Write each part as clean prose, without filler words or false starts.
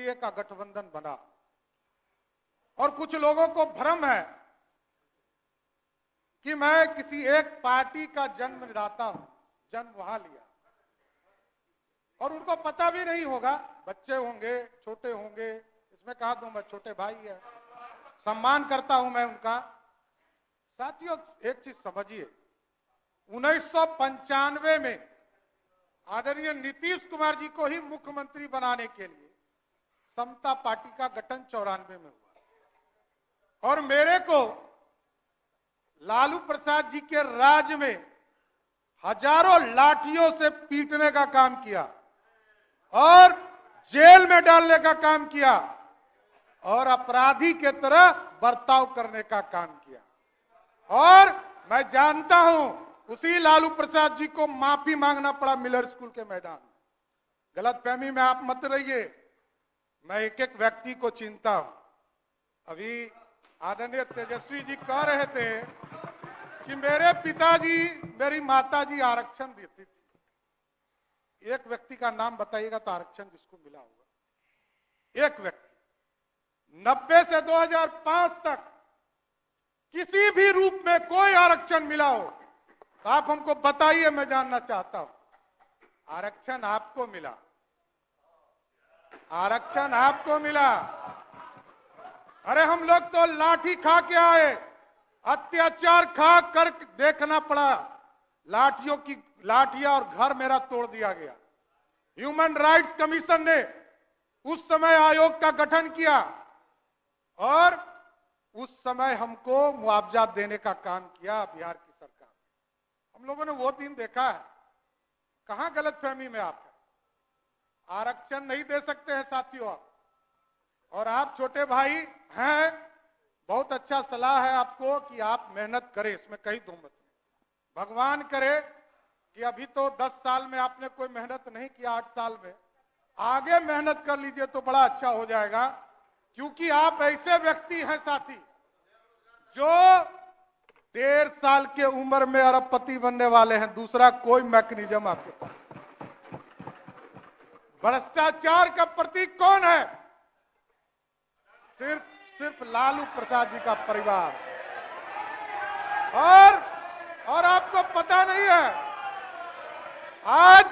NDA का गठबंधन बना और कुछ लोगों को भ्रम है कि मैं किसी एक पार्टी का जन्मदाता हूं, जन्म वहां लिया, और उनको पता भी नहीं होगा, बच्चे होंगे, छोटे होंगे, इसमें कहा दूं मैं छोटे भाई है, सम्मान करता हूं मैं उनका। साथियों एक चीज समझिए, 1995 में आदरणीय नीतीश कुमार जी को ही मुख्यमंत्री बनाने के लिए समता पार्टी का गठन 94 में हुआ और मेरे को लालू प्रसाद जी के राज में हजारों लाठियों से पीटने का काम किया और जेल में डालने का काम किया और अपराधी के तरह बर्ताव करने का काम किया। और मैं जानता हूं उसी लालू प्रसाद जी को माफी मांगना पड़ा मिलर स्कूल के मैदान में। गलतफहमी में आप मत रहिए, मैं एक एक व्यक्ति को चिंता हूं। अभी आदरणीय तेजस्वी जी कह रहे थे कि मेरे पिताजी मेरी माताजी आरक्षण देती थी। एक व्यक्ति का नाम बताइएगा तो आरक्षण जिसको मिला होगा, एक व्यक्ति। 90 से 2005 तक किसी भी रूप में कोई आरक्षण मिला हो तो आप हमको बताइए, मैं जानना चाहता हूं। आरक्षण आपको मिला, आरक्षण आपको मिला। अरे हम लोग तो लाठी खा के आए, अत्याचार खा कर देखना पड़ा, लाठियां और घर मेरा तोड़ दिया गया। ह्यूमन राइट्स कमीशन ने उस समय आयोग का गठन किया और उस समय हमको मुआवजा देने का काम किया बिहार की सरकार। हम लोगों ने वो दिन देखा है। कहां गलतफहमी में आप हैं? आरक्षण नहीं दे सकते हैं साथियों आप, और आप छोटे भाई हैं, बहुत अच्छा सलाह है आपको कि आप मेहनत करें, इसमें कहीं दो मत नहीं। भगवान करे कि अभी तो 10 साल में आपने कोई मेहनत नहीं किया, 8 साल में आगे मेहनत कर लीजिए तो बड़ा अच्छा हो जाएगा, क्योंकि आप ऐसे व्यक्ति हैं साथी जो 1.5 साल के उम्र में अरबपति बनने वाले हैं। दूसरा कोई मैकेनिज्म आपके पास। भ्रष्टाचार का प्रतीक कौन है? सिर्फ लालू प्रसाद जी का परिवार। और आपको पता नहीं है, आज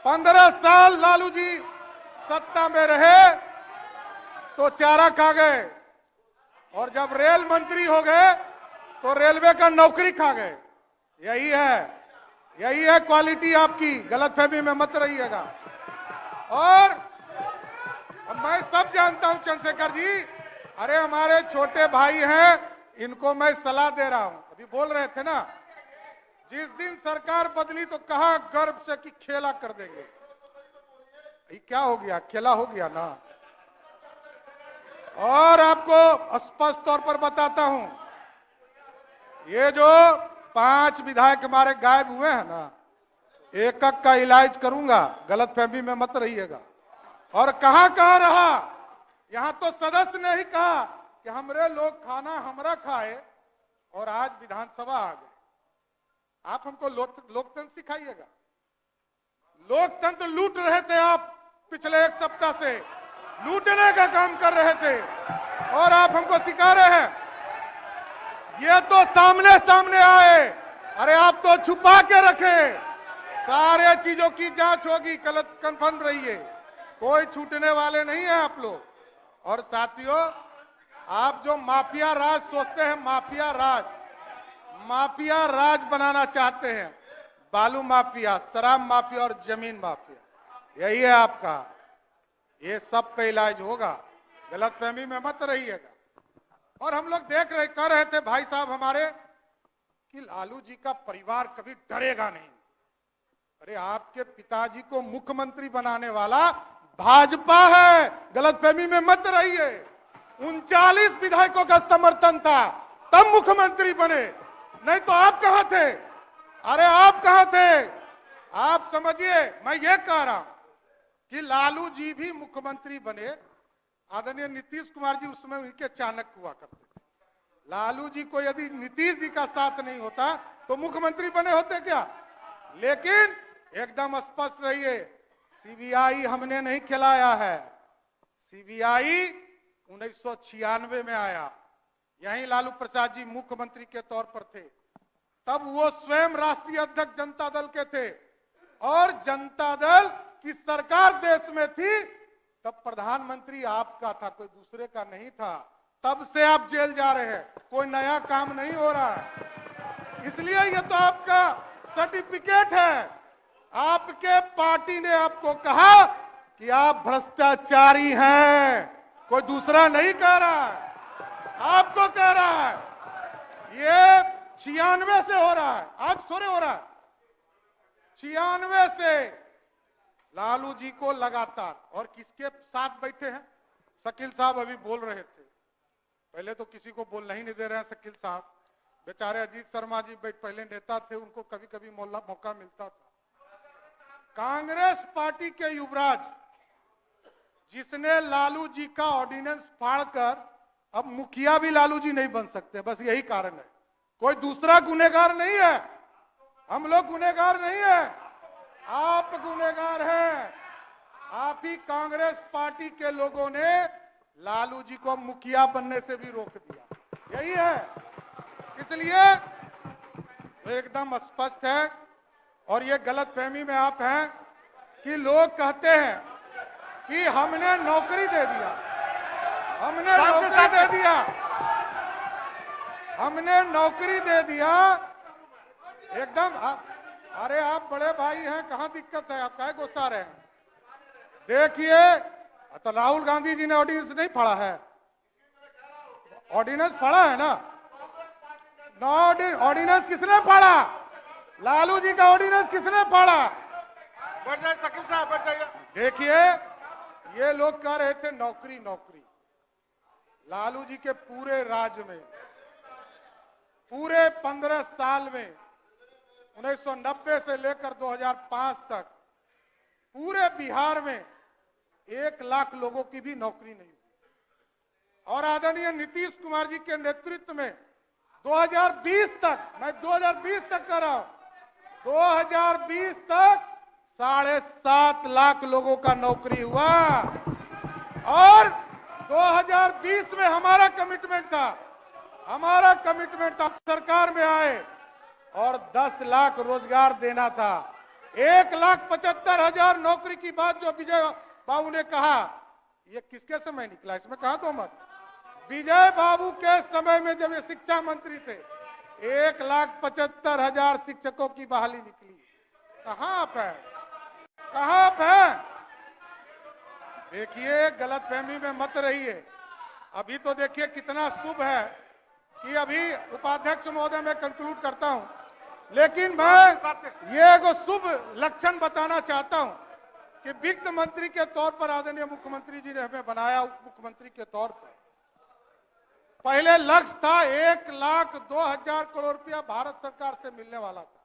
15 साल लालू जी सत्ता में रहे तो चारा खा गए, और जब रेल मंत्री हो गए तो रेलवे का नौकरी खा गए। यही है क्वालिटी आपकी। गलतफहमी में मत रहिएगा। और मैं सब जानता हूं चंद्रशेखर जी, अरे हमारे छोटे भाई हैं, इनको मैं सलाह दे रहा हूं। अभी बोल रहे थे ना, जिस दिन सरकार बदली तो कहा गर्व से कि खेला कर देंगे। क्या हो गया? खेला हो गया ना। और आपको स्पष्ट तौर पर बताता हूं, ये जो 5 विधायक हमारे गायब हुए हैं ना, एक एक का इलाज करूंगा, गलतफहमी में मत रहिएगा। और कहां रहा? यहां तो सदस्य ने ही कहा कि हमरे लोग खाना हमरा खाए, और आज विधानसभा आ गए। आप हमको लोकतंत्र सिखाइएगा। लोकतंत्र लूट रहे थे आप, पिछले 1 सप्ताह से लूटने का काम कर रहे थे, और आप हमको सिखा रहे हैं। ये तो सामने सामने आए, अरे आप तो छुपा के रखे। सारे चीजों की जांच होगी, कंफर्म रहिए, कोई छूटने वाले नहीं है आप लोग। और साथियों, आप जो माफिया राज सोचते हैं, माफिया राज बनाना चाहते हैं, बालू माफिया, शराब माफिया और जमीन माफिया, यही है आपका। ये सब का इलाज होगा, गलतफहमी में मत रहिएगा। और हम लोग कह रहे थे भाई साहब हमारे कि लालू जी का परिवार कभी डरेगा नहीं। अरे आपके पिताजी को मुख्यमंत्री बनाने वाला भाजपा है, गलतफहमी में मत रहिए। 39 विधायकों का समर्थन था, तब मुख्यमंत्री बने, नहीं तो आप कहां थे? अरे आप कहां थे? आप समझिए, मैं ये कह रहा हूं कि लालू जी भी मुख्यमंत्री बने। आदरणीय नीतीश कुमार जी उस समय उनके चाणक हुआ करते थे। लालू जी को यदि नीतीश जी का साथ नहीं होता तो मुख्यमंत्री बने होते क्या? लेकिन एकदम स्पष्ट रहिए, सीबीआई हमने नहीं खिलाया है, सीबीआई 1996 में आया, यहीं लालू प्रसाद जी मुख्यमंत्री के तौर पर थे। तब वो स्वयं राष्ट्रीय अध्यक्ष जनता दल के थे और जनता दल की सरकार देश में थी। तब प्रधानमंत्री आपका था, कोई दूसरे का नहीं था। तब से आप जेल जा रहे हैं, कोई नया काम नहीं हो रहा है। इसलिए ये तो आपका सर्टिफिकेट है। आपके पार्टी ने आपको कहा कि आप भ्रष्टाचारी हैं, कोई दूसरा नहीं कह रहा है, आपको कह रहा है। ये 96 से हो रहा है, आज थोड़े हो रहा है। 96 से लालू जी को लगातार, और किसके साथ बैठे हैं? शकील साहब अभी बोल रहे थे, पहले तो किसी को बोलना ही नहीं दे रहे हैं शकील साहब। बेचारे अजीत शर्मा जी पहले नेता थे, उनको कभी कभी मौका मिलता था। कांग्रेस पार्टी के युवराज, जिसने लालू जी का ऑर्डिनेंस फाड़कर, अब मुखिया भी लालू जी नहीं बन सकते, बस यही कारण है। कोई दूसरा गुनहगार नहीं है, हम लोग गुनहगार नहीं है, आप गुनहगार हैं। आप ही कांग्रेस पार्टी के लोगों ने लालू जी को मुखिया बनने से भी रोक दिया, यही है। इसलिए तो एकदम स्पष्ट है, और ये गलतफहमी में आप हैं कि लोग कहते हैं कि हमने नौकरी दे दिया, हमने नौकरी दे दिया, हमने नौकरी दे दिया। एकदम अरे आप बड़े भाई हैं, कहां दिक्कत है, आप काहे गुस्सा रहे हैं? देखिए, तो राहुल गांधी जी ने ऑर्डिनेंस नहीं पढ़ा है, ऑर्डिनेंस पढ़ा है ना? ऑर्डिनेंस किसने पढ़ा? लालू जी का ऑर्डिनेंस किसने पढ़ा? बैठ जाइए शकील साहब, बैठ जाइए। देखिए, ये लोग कह रहे थे नौकरी नौकरी। लालू जी के पूरे राज्य में, पूरे 15 साल में, 1990 से लेकर 2005 तक पूरे बिहार में 1 लाख लोगों की भी नौकरी नहीं हुई। और आदरणीय नीतीश कुमार जी के नेतृत्व में 2020 तक, मैं 2020 तक कर रहा हूं, 2020 तक 7.5 लाख लोगों का नौकरी हुआ। और 2020 में हमारा कमिटमेंट था, सरकार में आए और 10 लाख रोजगार देना था। 1,75,000 नौकरी की बात जो विजय बाबू ने कहा, ये किसके समय निकला? इसमें कहा तो मत। विजय बाबू के समय में जब ये शिक्षा मंत्री थे, 1,75,000 शिक्षकों की बहाली निकली। कहां आप है, कहां आप है? देखिए, गलतफहमी में मत रहिए। अभी तो देखिए कितना शुभ है कि अभी उपाध्यक्ष महोदय मैं कंक्लूड करता हूं, लेकिन मैं ये एगो शुभ लक्षण बताना चाहता हूं कि वित्त मंत्री के तौर पर आदरणीय मुख्यमंत्री जी ने हमें बनाया उप मुख्यमंत्री के तौर पर। पहले लक्ष्य था 1,02,000 करोड़ रुपया भारत सरकार से मिलने वाला था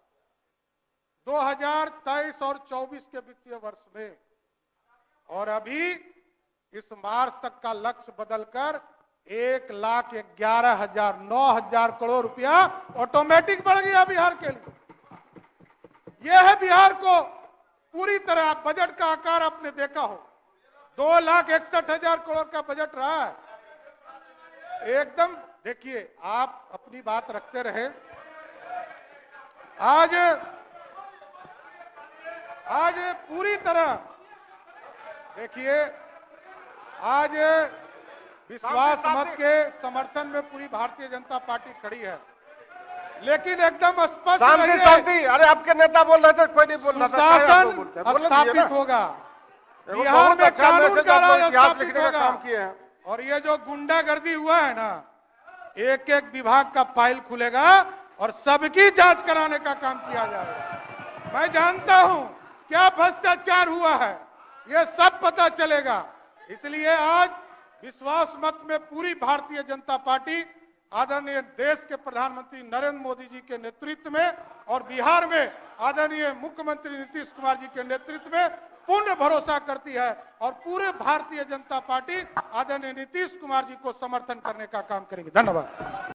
2023 और 24 के वित्तीय वर्ष में, और अभी इस मार्च तक का लक्ष्य बदलकर 1,11,000 9,000 करोड़ रुपया ऑटोमेटिक बढ़ गया बिहार के लिए। यह है बिहार को पूरी तरह, बजट का आकार आपने देखा हो, 2,61,000 करोड़ का बजट रहा है। एकदम देखिए, आप अपनी बात रखते रहे। आज पूरी तरह देखिए, आज विश्वास मत के समर्थन में पूरी भारतीय जनता पार्टी खड़ी है, लेकिन एकदम स्पष्ट शांति। अरे आपके नेता बोल रहे थे, कोई नहीं बोल रहा था। शासन स्थापित होगा, बिहार में कानून का राज स्थापित होगा। और ये जो गुंडागर्दी हुआ है ना, एक एक विभाग का फाइल खुलेगा और सबकी जांच कराने का काम किया जाएगा। मैं जानता हूं क्या भ्रष्टाचार हुआ है, ये सब पता चलेगा। इसलिए आज विश्वास मत में पूरी भारतीय जनता पार्टी आदरणीय देश के प्रधानमंत्री नरेंद्र मोदी जी के नेतृत्व में और बिहार में आदरणीय मुख्यमंत्री नीतीश कुमार जी के नेतृत्व में पूर्ण भरोसा करती है, और पूरे भारतीय जनता पार्टी आदरणीय नीतीश कुमार जी को समर्थन करने का काम करेगी। धन्यवाद।